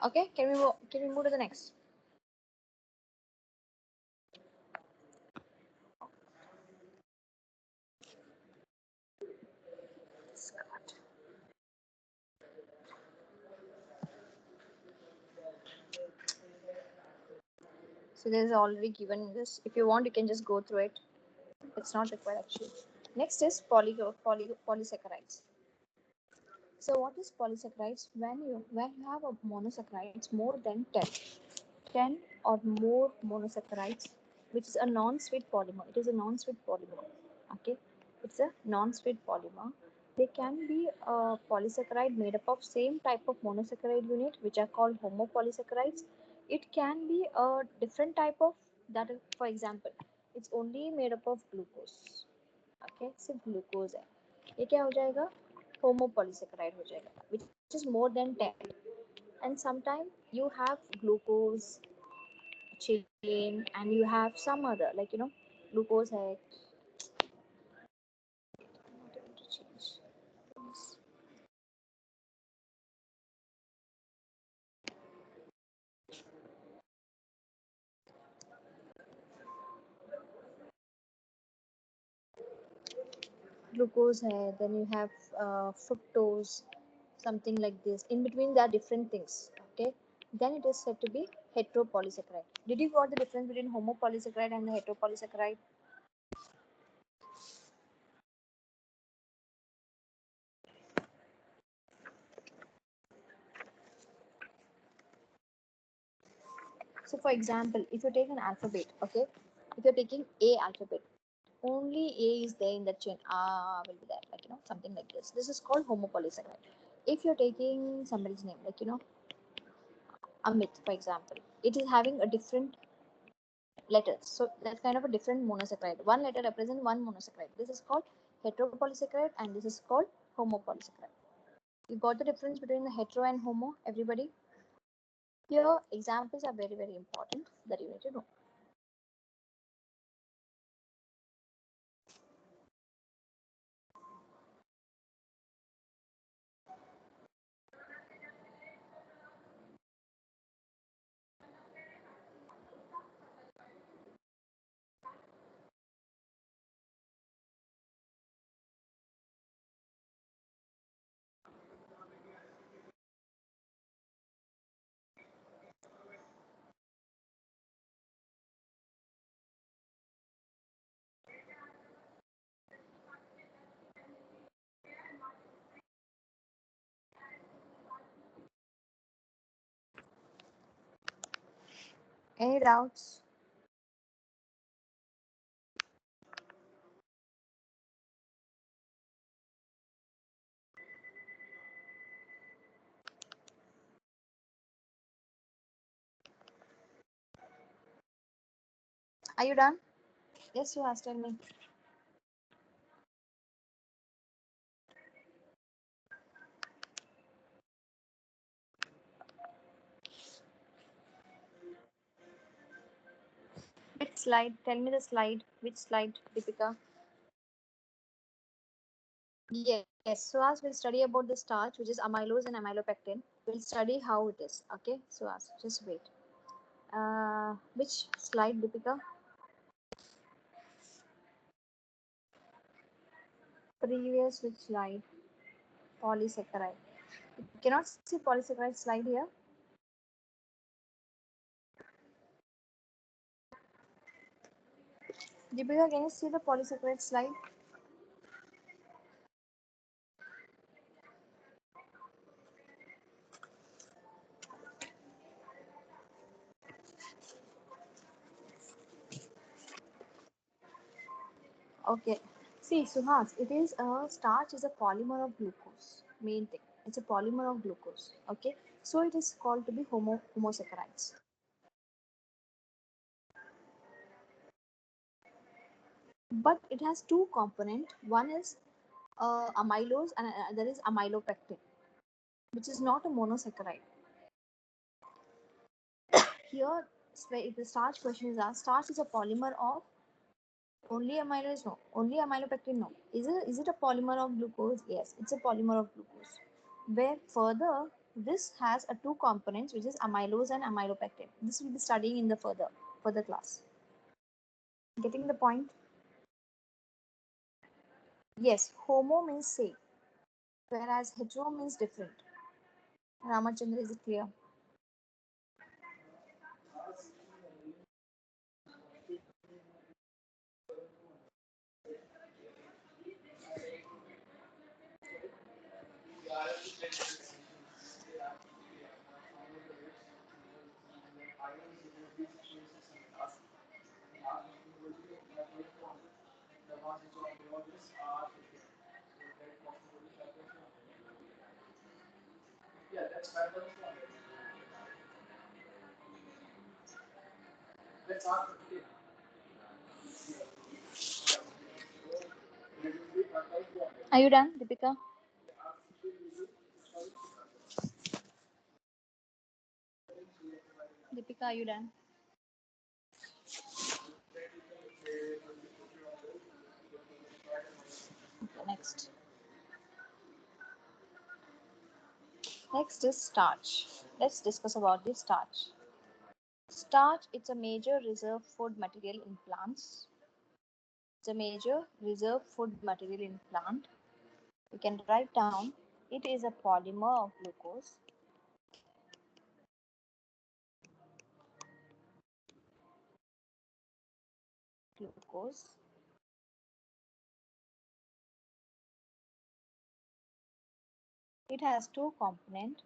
Okay. Can we move to the next? So there's already given this. If you want, you can just go through it. It's not required actually. Next is polysaccharides. So what is polysaccharides? When you have a monosaccharides more than 10 or more monosaccharides, which is a non-sweet polymer. It is a non-sweet polymer. Okay, it's a non-sweet polymer. They can be a polysaccharide made up of same type of monosaccharide unit, which are called homopolysaccharides. It can be a different type of that. For example, it's only made up of glucose. Okay, सिर्फ glucose है ये क्या हो जाएगा homopolysaccharides हो जाएगा which is more than 10 and sometimes you have glucose chain and you have some other like glucose है I'm not able to change this. Glucose है then you have fructose something like this in between there are different things okay then it is said to be heteropolysaccharide. Did you got the difference between homopolysaccharide and the heteropolysaccharide? So, for example, if you take an alphabet, okay, if you're taking A alphabet, only A is there in that chain. Ah, will be there, like something like this. This is called homopolysaccharide. If you're taking somebody's name, like Amit, for example, it is having a different letters. So that's kind of a different monosaccharide. One letter represents one monosaccharide. This is called heteropolysaccharide, and this is called homopolysaccharide. You got the difference between the hetero and homo, everybody? Here, examples are very, very important that you need to know. Any doubts? Are you done? Yes, you asked me. Which slide? Tell me the slide. Which slide, Deepika? Yes. So as we'll study about the starch, which is amylose and amylopectin, we'll study how it is. Okay. So as just wait. Which slide, Deepika? Previous which slide? Polysaccharide. You cannot see polysaccharide slide here. Deepika, can you see the polysaccharide slide? Okay. See, Suhas, it is a starch is a polymer of glucose. Main thing. It's a polymer of glucose. Okay. So it is called to be homosaccharides. But it has two component. One is amylose and other is amylopectin, which is not a monosaccharide. Here, if the starch question is asked, starch is a polymer of only amylose? No. Only amylopectin? No. Is it a polymer of glucose? Yes, it's a polymer of glucose. Where further, this has a two components, which is amylose and amylopectin. This will be studying in the further class. Getting the point? Yes, homo means same, whereas hetero means different. Ramachandra, is it clear? Are you done, Deepika? Deepika, are you done? Okay, next. Next is starch. Let's discuss about the starch. Starch, it's a major reserve food material in plants. It's a major reserve food material in plant. We can write down it is a polymer of glucose. It has two components.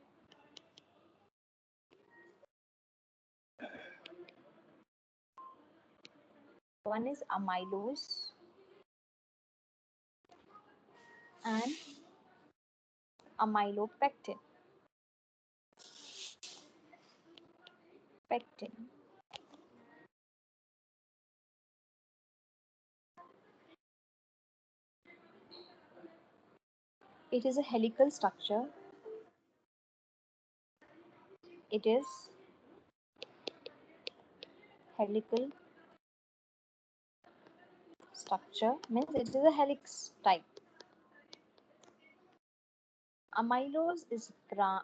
One is amylose and amylopectin. Pectin. It is a helical structure. It is helical structure means it is a helix type. Amylose is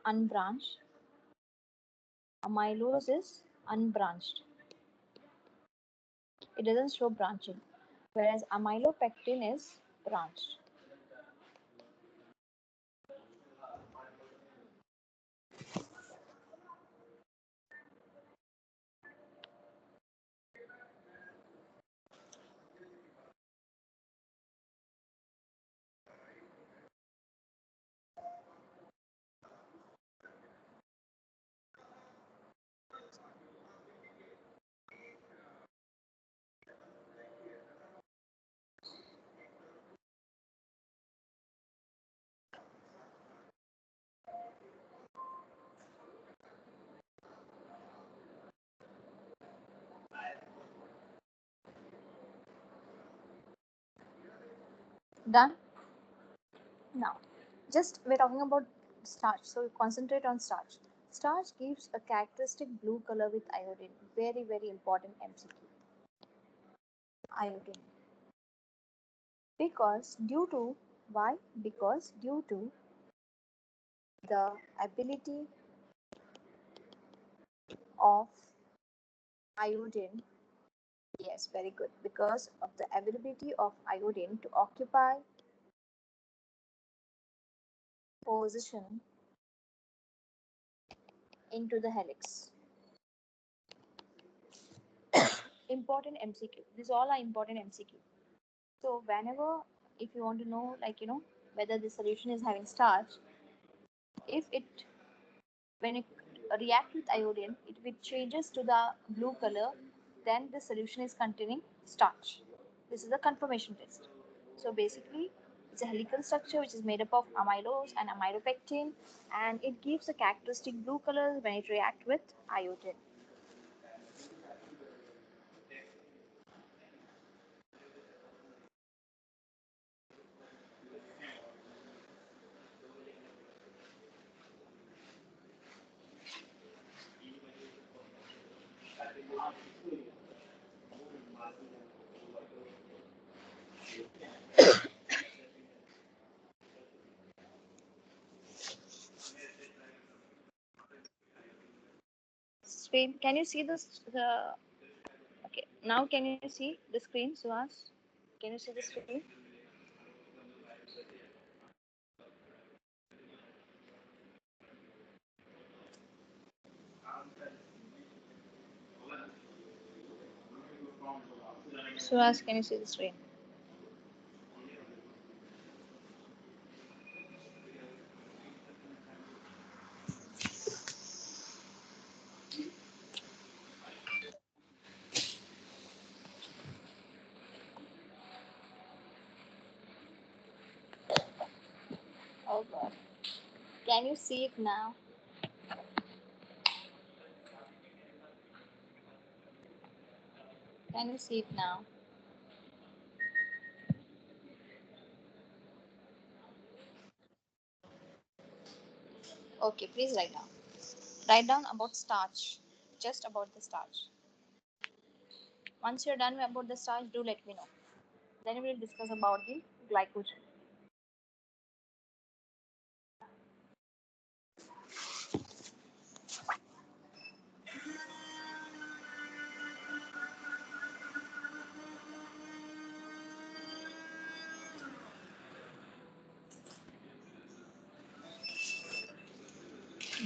unbranched. Amylose is unbranched. It doesn't show branching, whereas amylopectin is branched. Done? Now, just we're talking about starch, so we concentrate on starch. Starch gives a characteristic blue color with iodine. Very, very important MCQ. Iodine. Because due to why? Because due to the ability of iodine. Yes, very good. Because of the availability of iodine to occupy position into the helix. Important MCQ. These all are important MCQ. So whenever, if you want to know, like whether the solution is having starch, if it when it reacts with iodine, if it changes to the blue color, then the solution is containing starch. This is a confirmation test. So basically, it's a helical structure which is made up of amylose and amylopectin, and it gives a characteristic blue color when it reacts with iodine. Screen, can you see this? Okay, now can you see the screen, Suhas? Can you see the screen? Suhas, can you see the screen? Can you see it now? Can you see it now? Okay, please write down. Write down about starch. Just about the starch. Once you're done about the starch, do let me know. Then we will discuss about the glycogen.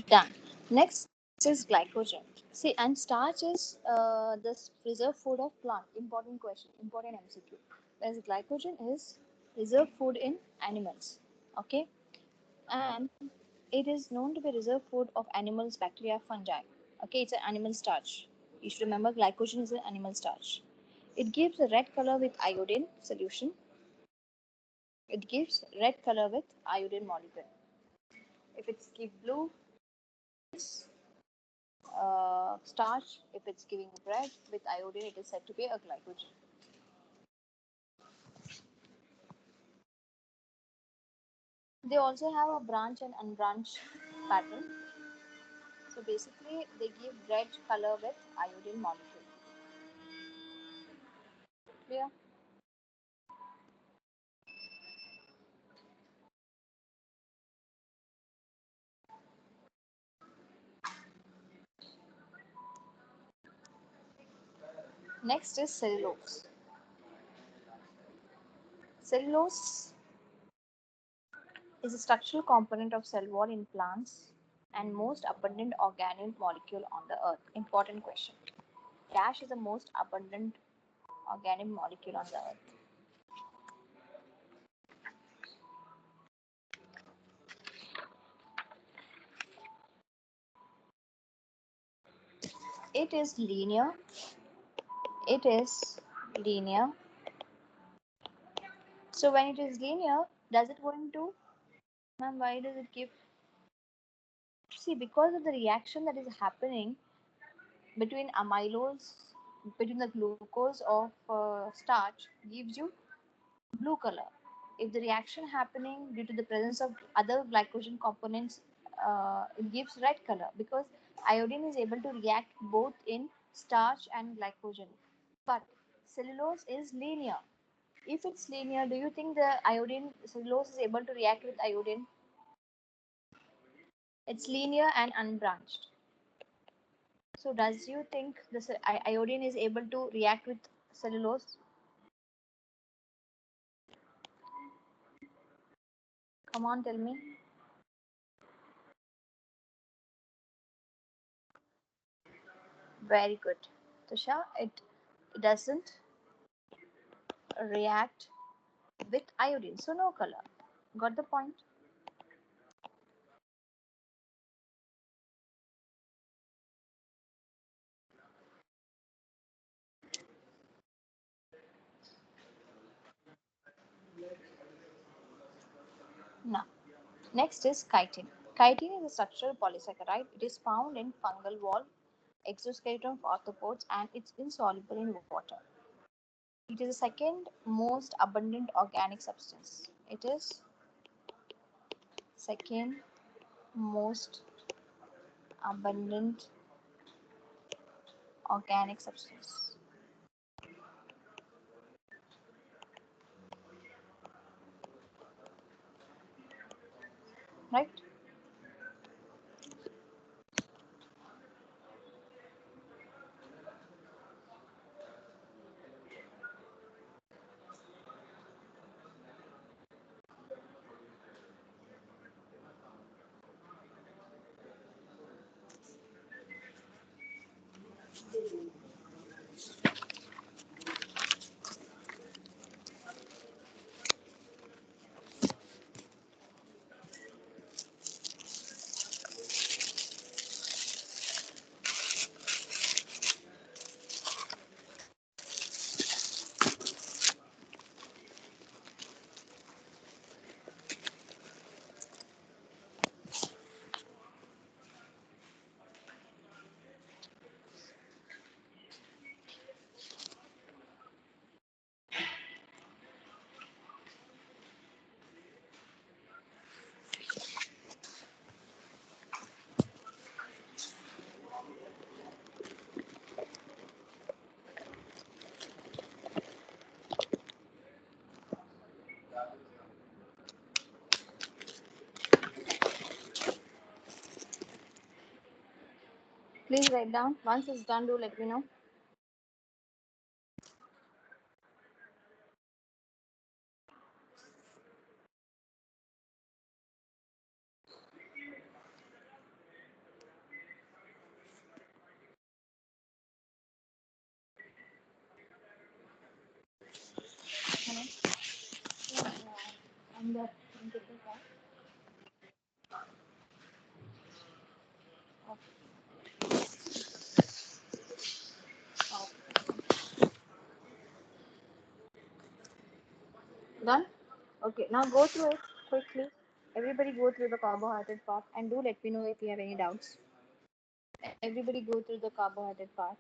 Done. Next is glycogen. See, and starch is the reserve food of plant. Important question, important MCQ. Whereas glycogen is reserve food in animals. Okay, and it is known to be reserve food of animals, bacteria, fungi. Okay, it's an animal starch. You should remember glycogen is an animal starch. It gives a red color with iodine solution. It gives red color with iodine molecule. If it's give blue, starch. If it's giving red with iodine, it is said to be a glycogen. They also have a branch and unbranched pattern. So basically, they give red color with iodine molecule. Clear? Next is cellulose. Cellulose is a structural component of cell wall in plants and most abundant organic molecule on the earth. Important question. Dash is the most abundant organic molecule on the earth. It is linear. It is linear. So when it is linear, does it going to, ma'am, why does it give? See, because of the reaction that is happening between amylose, between the glucose of starch gives you blue color. If the reaction happening due to the presence of other glycogen components, it gives red color because iodine is able to react both in starch and glycogen. But cellulose is linear. If it's linear, do you think the iodine cellulose is able to react with iodine? It's linear and unbranched. So does you think this iodine is able to react with cellulose? Come on, tell me. Very good. Tusha, it doesn't react with iodine, so no color. Got the point? Now, next is chitin. Chitin is a structural polysaccharide. It is found in fungal wall, exoskeleton of arthropods, and it's insoluble in water. It is the second most abundant organic substance. It is second most abundant organic substance. Right? Please write down. Once it's done, do let me know. And the done? Okay, now go through it quickly. Everybody go through the carbohydrate part and do let me know if you have any doubts. Everybody go through the carbohydrate part.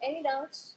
Any doubts?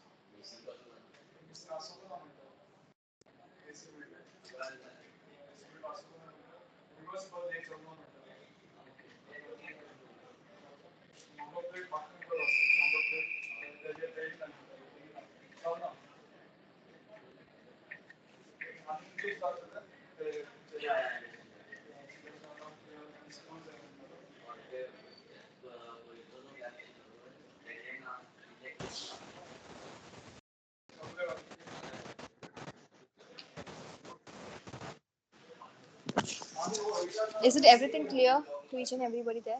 Is it everything clear to each and everybody there?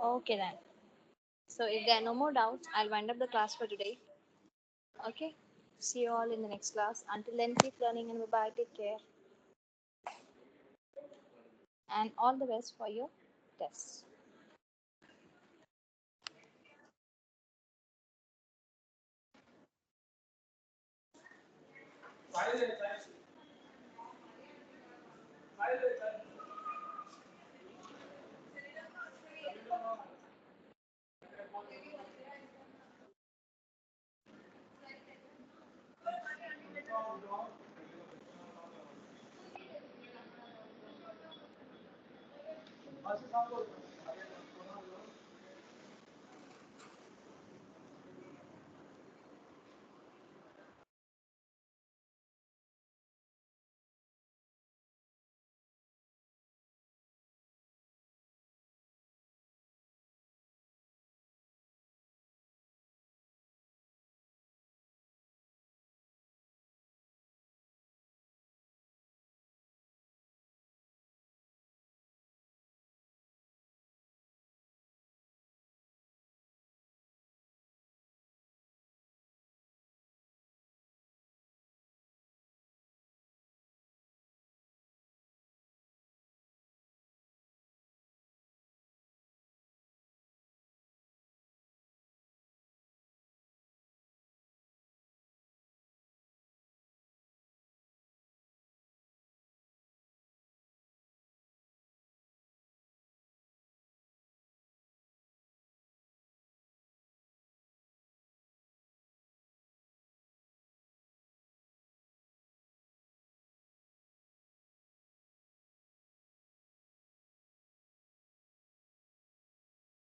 Okay then. So if there are no more doubts, I'll wind up the class for today. Okay. See you all in the next class. Until then, keep learning and bye bye. Take care. And all the best for your tests.